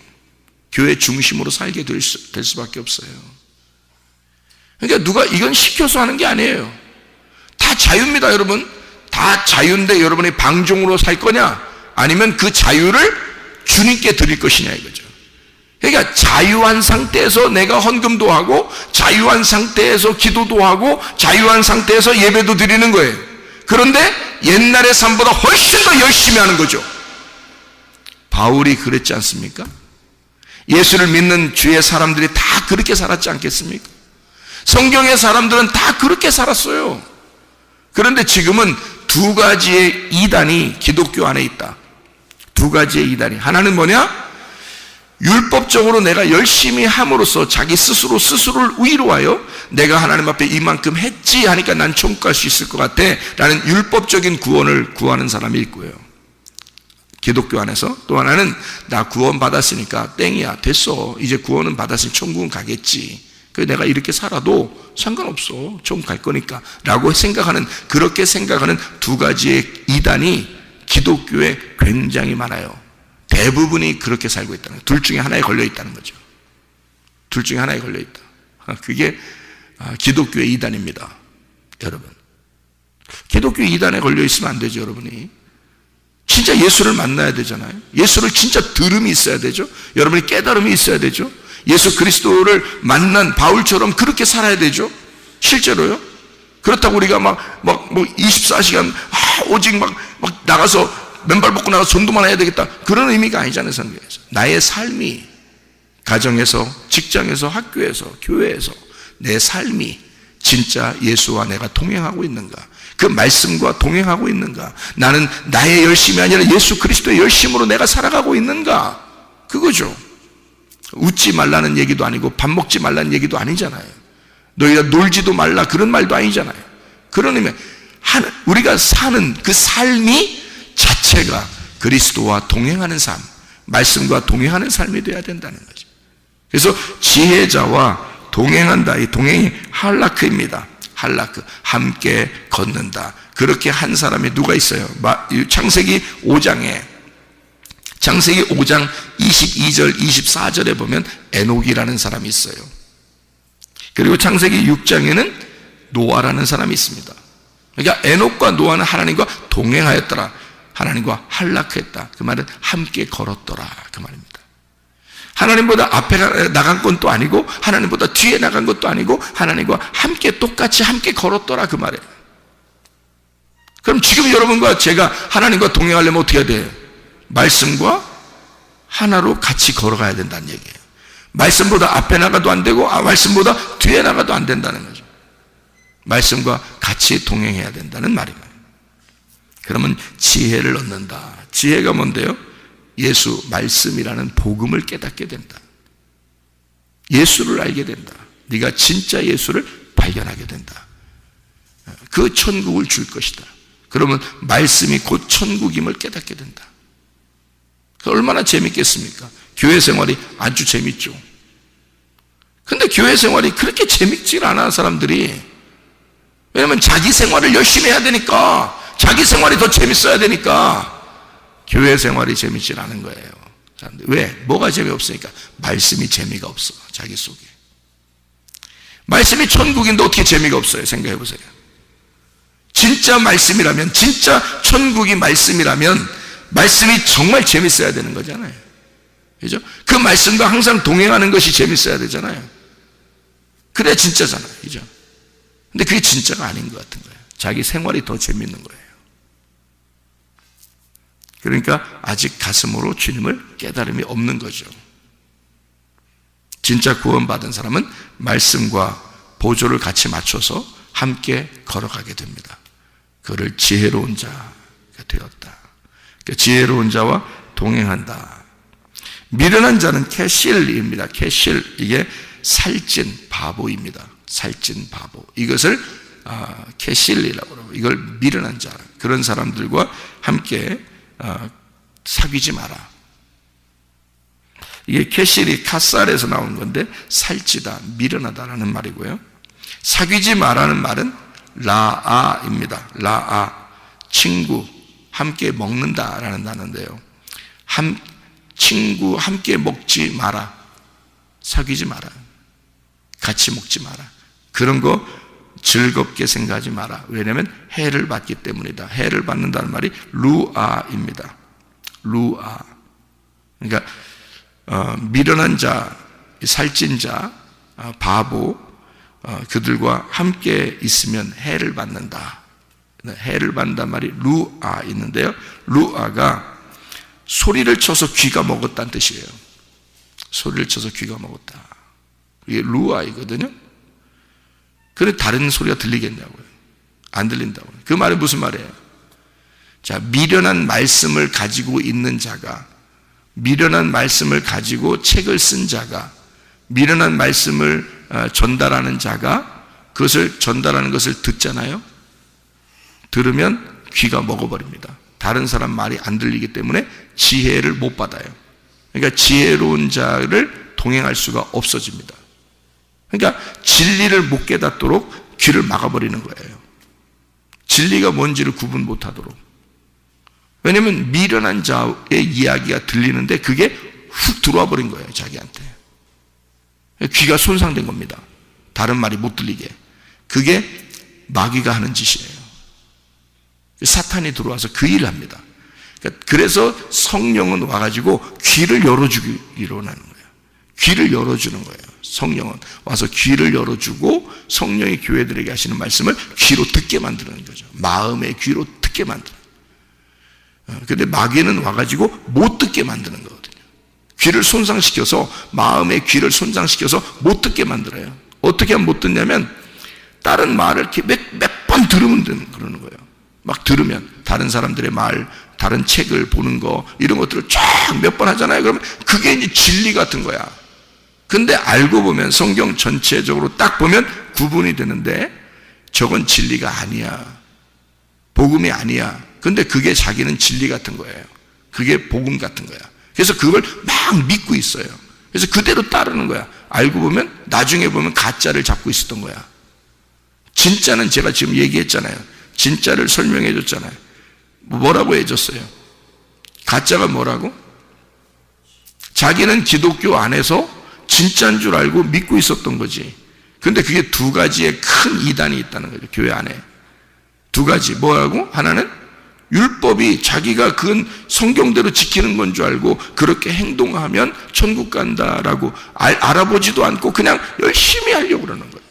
교회 중심으로 살게 될 수밖에 없어요. 그러니까 누가 이건 시켜서 하는 게 아니에요. 다 자유입니다, 여러분. 다 자유인데 여러분이 방종으로 살 거냐, 아니면 그 자유를 주님께 드릴 것이냐 이거죠. 그러니까 자유한 상태에서 내가 헌금도 하고, 자유한 상태에서 기도도 하고, 자유한 상태에서 예배도 드리는 거예요. 그런데 옛날의 삶보다 훨씬 더 열심히 하는 거죠. 바울이 그랬지 않습니까? 예수를 믿는 주의 사람들이 다 그렇게 살았지 않겠습니까? 성경의 사람들은 다 그렇게 살았어요. 그런데 지금은 두 가지의 이단이 기독교 안에 있다. 두 가지의 이단이. 하나는 뭐냐? 율법적으로 내가 열심히 함으로써 자기 스스로를 위로하여 내가 하나님 앞에 이만큼 했지 하니까 난 천국 갈 수 있을 것 같아 라는 율법적인 구원을 구하는 사람이 있고요. 기독교 안에서 또 하나는 나 구원 받았으니까 땡이야, 됐어, 이제 구원은 받았으니 천국은 가겠지, 그래서 내가 이렇게 살아도 상관없어, 천국 갈 거니까 라고 생각하는, 그렇게 생각하는 두 가지의 이단이 기독교에 굉장히 많아요. 대부분이 그렇게 살고 있다는 거예요. 둘 중에 하나에 걸려 있다는 거죠. 둘 중에 하나에 걸려 있다. 그게 기독교의 이단입니다, 여러분. 기독교의 이단에 걸려 있으면 안 되죠, 여러분이. 진짜 예수를 만나야 되잖아요. 예수를 진짜 들음이 있어야 되죠. 여러분이 깨달음이 있어야 되죠. 예수 그리스도를 만난 바울처럼 그렇게 살아야 되죠. 실제로요. 그렇다고 우리가 뭐 24시간 오직 막 나가서 맨발 벗고 나가서 전도만 해야 되겠다, 그런 의미가 아니잖아요, 성경에서. 나의 삶이 가정에서, 직장에서, 학교에서, 교회에서 내 삶이 진짜 예수와 내가 동행하고 있는가, 그 말씀과 동행하고 있는가, 나는 나의 열심이 아니라 예수 그리스도의 열심으로 내가 살아가고 있는가, 그거죠. 웃지 말라는 얘기도 아니고 밥 먹지 말라는 얘기도 아니잖아요. 너희가 놀지도 말라 그런 말도 아니잖아요. 그런 의미, 우리가 사는 그 삶이 자체가 그리스도와 동행하는 삶, 말씀과 동행하는 삶이 되어야 된다는 거죠. 그래서 지혜자와 동행한다, 이 동행이 할라크입니다. 할라크, 함께 걷는다. 그렇게 한 사람이 누가 있어요? 창세기 5장 22절 24절에 보면 에녹이라는 사람이 있어요. 그리고 창세기 6장에는 노아라는 사람이 있습니다. 그러니까 에녹과 노아는 하나님과 동행하였더라, 하나님과 할라크했다. 그 말은 함께 걸었더라, 그 말입니다. 하나님보다 앞에 나간 것도 아니고 하나님보다 뒤에 나간 것도 아니고 하나님과 함께 똑같이 함께 걸었더라, 그 말이에요. 그럼 지금 여러분과 제가 하나님과 동행하려면 어떻게 해야 돼요? 말씀과 하나로 같이 걸어가야 된다는 얘기예요. 말씀보다 앞에 나가도 안 되고 말씀보다 뒤에 나가도 안 된다는 거죠. 말씀과 같이 동행해야 된다는 말입니다. 그러면 지혜를 얻는다. 지혜가 뭔데요? 예수 말씀이라는 복음을 깨닫게 된다. 예수를 알게 된다. 네가 진짜 예수를 발견하게 된다. 그 천국을 줄 것이다. 그러면 말씀이 곧 천국임을 깨닫게 된다. 얼마나 재밌겠습니까? 교회 생활이 아주 재밌죠. 근데 교회 생활이 그렇게 재밌지 않아, 사람들이. 왜냐면 자기 생활을 열심히 해야 되니까, 자기 생활이 더 재밌어야 되니까 교회 생활이 재밌지 않은 거예요, 사람들. 왜? 뭐가 재미없으니까? 말씀이 재미가 없어, 자기 속에. 말씀이 천국인데 어떻게 재미가 없어요? 생각해 보세요. 진짜 말씀이라면, 진짜 천국이 말씀이라면 말씀이 정말 재밌어야 되는 거잖아요. 그죠? 그 말씀과 항상 동행하는 것이 재밌어야 되잖아요. 그래야 진짜잖아요. 그죠? 근데 그게 진짜가 아닌 것 같은 거예요. 자기 생활이 더 재밌는 거예요. 그러니까 아직 가슴으로 주님을 깨달음이 없는 거죠. 진짜 구원받은 사람은 말씀과 보조를 같이 맞춰서 함께 걸어가게 됩니다. 그를 지혜로운 자, 되었다. 그러니까 지혜로운 자와 동행한다. 미련한 자는 캐실입니다. 캐실, 이게 살찐 바보입니다. 살찐 바보. 이것을 캐실이라고 그러고, 이걸 미련한 자, 그런 사람들과 함께 사귀지 마라. 이게 캐실이 카살에서 나온 건데 살찌다, 미련하다라는 말이고요. 사귀지 마라는 말은 라아입니다. 라아, 친구, 함께 먹는다라는 단어인데요. 친구 함께 먹지 마라. 사귀지 마라. 같이 먹지 마라. 그런 거 즐겁게 생각하지 마라. 왜냐하면 해를 받기 때문이다. 해를 받는다는 말이 루아입니다. 루아. 그러니까 미련한 자, 살찐 자, 바보, 그들과 함께 있으면 해를 받는다. 해를 받는다는 말이 루아 있는데요. 루아가 소리를 쳐서 귀가 먹었다는 뜻이에요. 소리를 쳐서 귀가 먹었다. 이게 루아이거든요. 그래 다른 소리가 들리겠냐고요. 안 들린다고요. 그 말이 무슨 말이에요? 자, 미련한 말씀을 가지고 있는 자가, 미련한 말씀을 가지고 책을 쓴 자가, 미련한 말씀을 전달하는 자가 그것을 전달하는 것을 듣잖아요. 들으면 귀가 먹어버립니다. 다른 사람 말이 안 들리기 때문에 지혜를 못 받아요. 그러니까 지혜로운 자를 동행할 수가 없어집니다. 그러니까 진리를 못 깨닫도록 귀를 막아버리는 거예요. 진리가 뭔지를 구분 못하도록. 왜냐하면 미련한 자의 이야기가 들리는데 그게 훅 들어와 버린 거예요, 자기한테. 귀가 손상된 겁니다. 다른 말이 못 들리게. 그게 마귀가 하는 짓이에요. 사탄이 들어와서 그 일을 합니다. 그래서 성령은 와가지고 귀를 열어주기로 하는 거예요. 귀를 열어주는 거예요. 성령은 와서 귀를 열어주고 성령이 교회들에게 하시는 말씀을 귀로 듣게 만드는 거죠. 마음의 귀로 듣게 만드는. 근데 마귀는 와가지고 못 듣게 만드는 거거든요. 귀를 손상시켜서, 마음의 귀를 손상시켜서 못 듣게 만들어요. 어떻게 하면 못 듣냐면 다른 말을 이렇게 몇 번 들으면 되는 그러는 거예요. 막 들으면 다른 사람들의 말, 다른 책을 보는 거, 이런 것들을 쫙 몇 번 하잖아요. 그러면 그게 이제 진리 같은 거야. 근데 알고 보면 성경 전체적으로 딱 보면 구분이 되는데 저건 진리가 아니야. 복음이 아니야. 근데 그게 자기는 진리 같은 거예요. 그게 복음 같은 거야. 그래서 그걸 막 믿고 있어요. 그래서 그대로 따르는 거야. 알고 보면 나중에 보면 가짜를 잡고 있었던 거야. 진짜는 제가 지금 얘기했잖아요. 진짜를 설명해 줬잖아요. 뭐라고 해줬어요? 가짜가 뭐라고? 자기는 기독교 안에서 진짜인 줄 알고 믿고 있었던 거지. 근데 그게 두 가지의 큰 이단이 있다는 거죠. 교회 안에 두 가지. 뭐라고? 하나는 율법이 자기가 그건 성경대로 지키는 건 줄 알고 그렇게 행동하면 천국 간다라고 알아보지도 않고 그냥 열심히 하려고 그러는 거예요.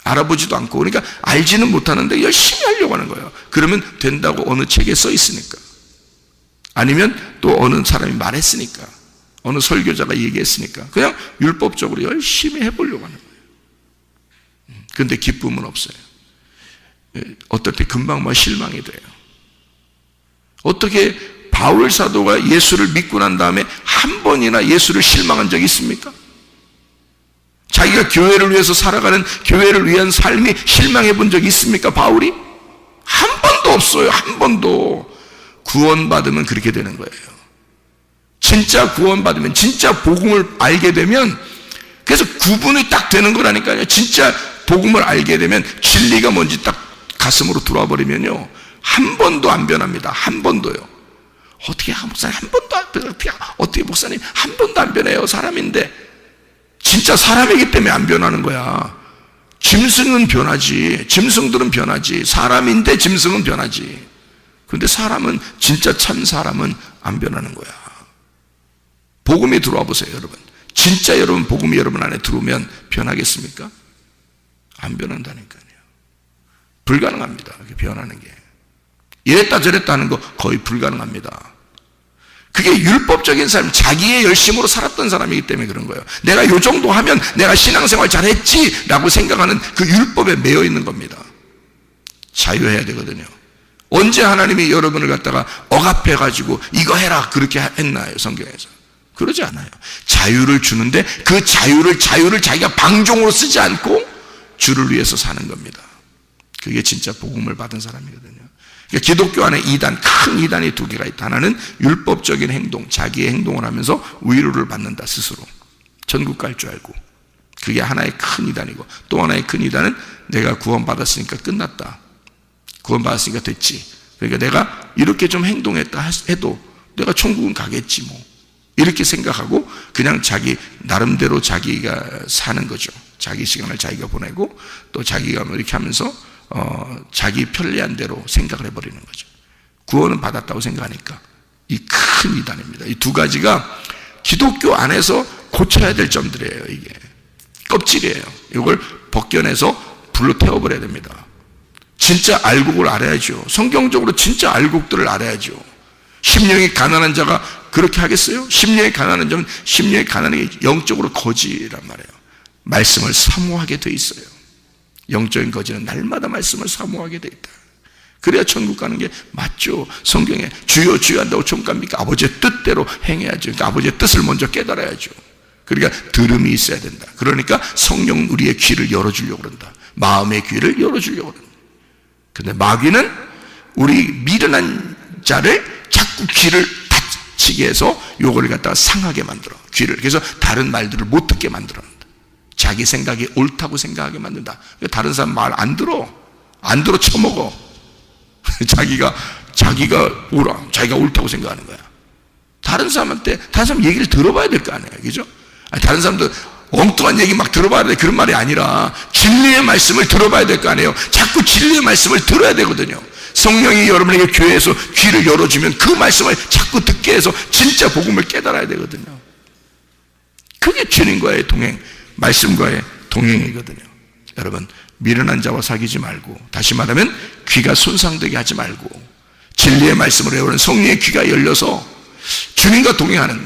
알아보지도 않고, 그러니까 알지는 못하는데 열심히 하려고 하는 거예요. 그러면 된다고 어느 책에 써 있으니까, 아니면 또 어느 사람이 말했으니까, 어느 설교자가 얘기했으니까 그냥 율법적으로 열심히 해보려고 하는 거예요. 그런데 기쁨은 없어요. 어떨 때 금방 막 실망이 돼요. 어떻게 바울 사도가 예수를 믿고 난 다음에 한 번이나 예수를 실망한 적이 있습니까? 자기가 교회를 위해서 살아가는, 교회를 위한 삶이 실망해 본 적이 있습니까? 바울이? 한 번도 없어요. 한 번도. 구원받으면 그렇게 되는 거예요. 진짜 구원받으면, 진짜 복음을 알게 되면, 그래서 구분이 딱 되는 거라니까요. 진짜 복음을 알게 되면 진리가 뭔지 딱 가슴으로 들어와 버리면요, 한 번도 안 변합니다. 한 번도요. 어떻게 목사님 한 번도 안 변해요? 어떻게 목사님 한 번도 안 변해요? 사람인데. 진짜 사람이기 때문에 안 변하는 거야. 짐승은 변하지. 짐승들은 변하지. 사람인데 짐승은 변하지. 그런데 사람은, 진짜 참 사람은 안 변하는 거야. 복음이 들어와 보세요, 여러분. 진짜 여러분 복음이 여러분 안에 들어오면 변하겠습니까? 안 변한다니까요. 불가능합니다. 변하는 게. 이랬다 저랬다 하는 거 거의 불가능합니다. 그게 율법적인 삶, 자기의 열심으로 살았던 사람이기 때문에 그런 거예요. 내가 요 정도 하면 내가 신앙생활 잘했지 라고 생각하는 그 율법에 매여 있는 겁니다. 자유해야 되거든요. 언제 하나님이 여러분을 갖다가 억압해가지고 이거 해라 그렇게 했나요? 성경에서 그러지 않아요. 자유를 주는데 그 자유를 자기가 방종으로 쓰지 않고 주를 위해서 사는 겁니다. 그게 진짜 복음을 받은 사람이거든요. 그러니까 기독교 안에 큰 이단이 두 개가 있다. 하나는 율법적인 행동, 자기의 행동을 하면서 위로를 받는다 스스로. 천국 갈 줄 알고. 그게 하나의 큰 이단이고, 또 하나의 큰 이단은 내가 구원받았으니까 끝났다. 구원받았으니까 됐지. 그러니까 내가 이렇게 좀 행동했다 해도 내가 천국은 가겠지 뭐. 이렇게 생각하고 그냥 자기 나름대로 자기가 사는 거죠. 자기 시간을 자기가 보내고 또 자기가 뭐 이렇게 하면서 자기 편리한 대로 생각을 해버리는 거죠. 구원은 받았다고 생각하니까. 이 큰 이단입니다. 이 두 가지가 기독교 안에서 고쳐야 될 점들이에요. 이게 껍질이에요. 이걸 벗겨내서 불로 태워버려야 됩니다. 진짜 알곡을 알아야죠. 성경적으로 진짜 알곡들을 알아야죠. 심령이 가난한 자가 그렇게 하겠어요? 심령이 가난한 자는 심령이 가난한 게 영적으로 거지란 말이에요. 말씀을 사모하게 돼 있어요. 영적인 거지는 날마다 말씀을 사모하게 돼 있다. 그래야 천국 가는 게 맞죠. 성경에 주여 주여 한다고 천국 갑니까? 아버지의 뜻대로 행해야죠. 그러니까 아버지의 뜻을 먼저 깨달아야죠. 그러니까 들음이 있어야 된다. 그러니까 성령 우리의 귀를 열어주려고 그런다. 마음의 귀를 열어주려고 그런다. 근데 마귀는 우리 미련한 자를 자꾸 귀를 닫히게 해서 요거를 갖다가 상하게 만들어. 귀를. 그래서 다른 말들을 못 듣게 만들어. 자기 생각이 옳다고 생각하게 만든다. 다른 사람 말 안 들어. 안 들어 처먹어. 자기가 옳다고 생각하는 거야. 다른 사람 얘기를 들어봐야 될 거 아니에요. 그죠? 다른 사람도 엉뚱한 얘기 막 들어봐야 돼. 그런 말이 아니라 진리의 말씀을 들어봐야 될 거 아니에요. 자꾸 진리의 말씀을 들어야 되거든요. 성령이 여러분에게 교회에서 귀를 열어주면 그 말씀을 자꾸 듣게 해서 진짜 복음을 깨달아야 되거든요. 그게 주님과의 동행, 말씀과의 동행이거든요. 여러분, 미련한 자와 사귀지 말고, 다시 말하면 귀가 손상되게 하지 말고, 진리의 말씀을 외우는 성령의 귀가 열려서 주님과 동행하는,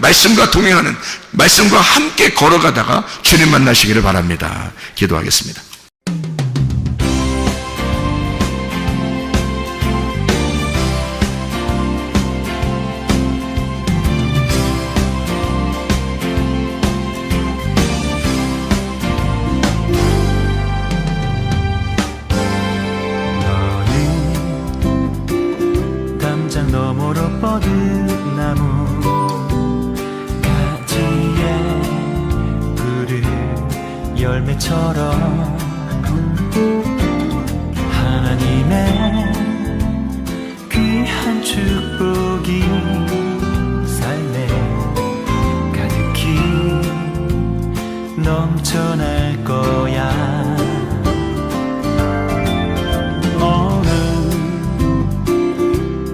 말씀과 함께 걸어가다가 주님 만나시기를 바랍니다. 기도하겠습니다. 너머로 뻗은 나무 가지에 푸른 열매처럼 하나님의 귀한 축복이 삶에 가득히 넘쳐날 거야.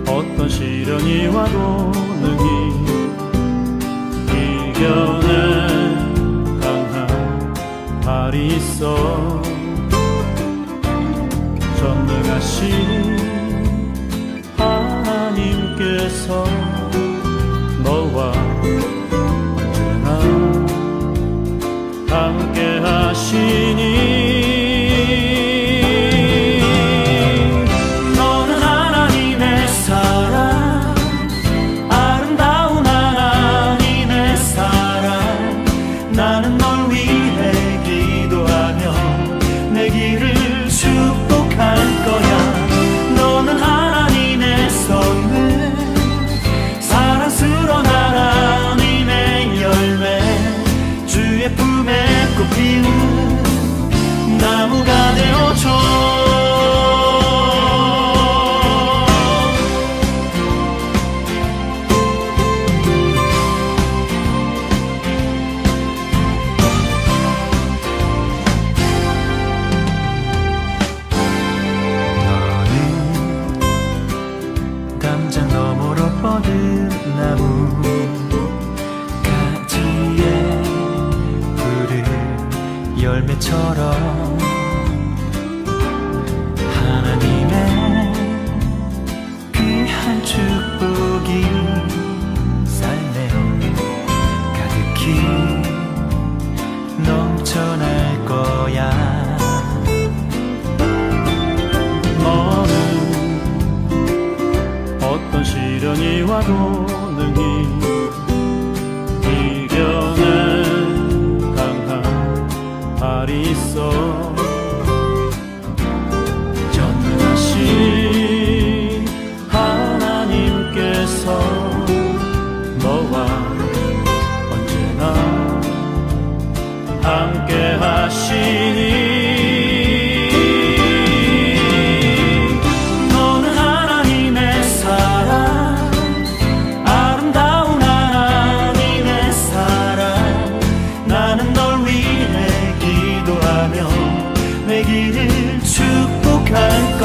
어떤 시련이 와도 능히 이겨낸 강한 발이 있어. 전능하신 하나님께서 너와 언제나 함께 하시니 나무가 되어줘. 너는 담장 너머로 뻗은 나무 가지에 푸른 열매처럼 하나님의 귀한 축복이 삶에 가득히 넘쳐날 거야. 너는 이겨낸 강한 발이 있어 전능하신 하나님께서 너와 언제나 함께 하시니 내 길을 축복할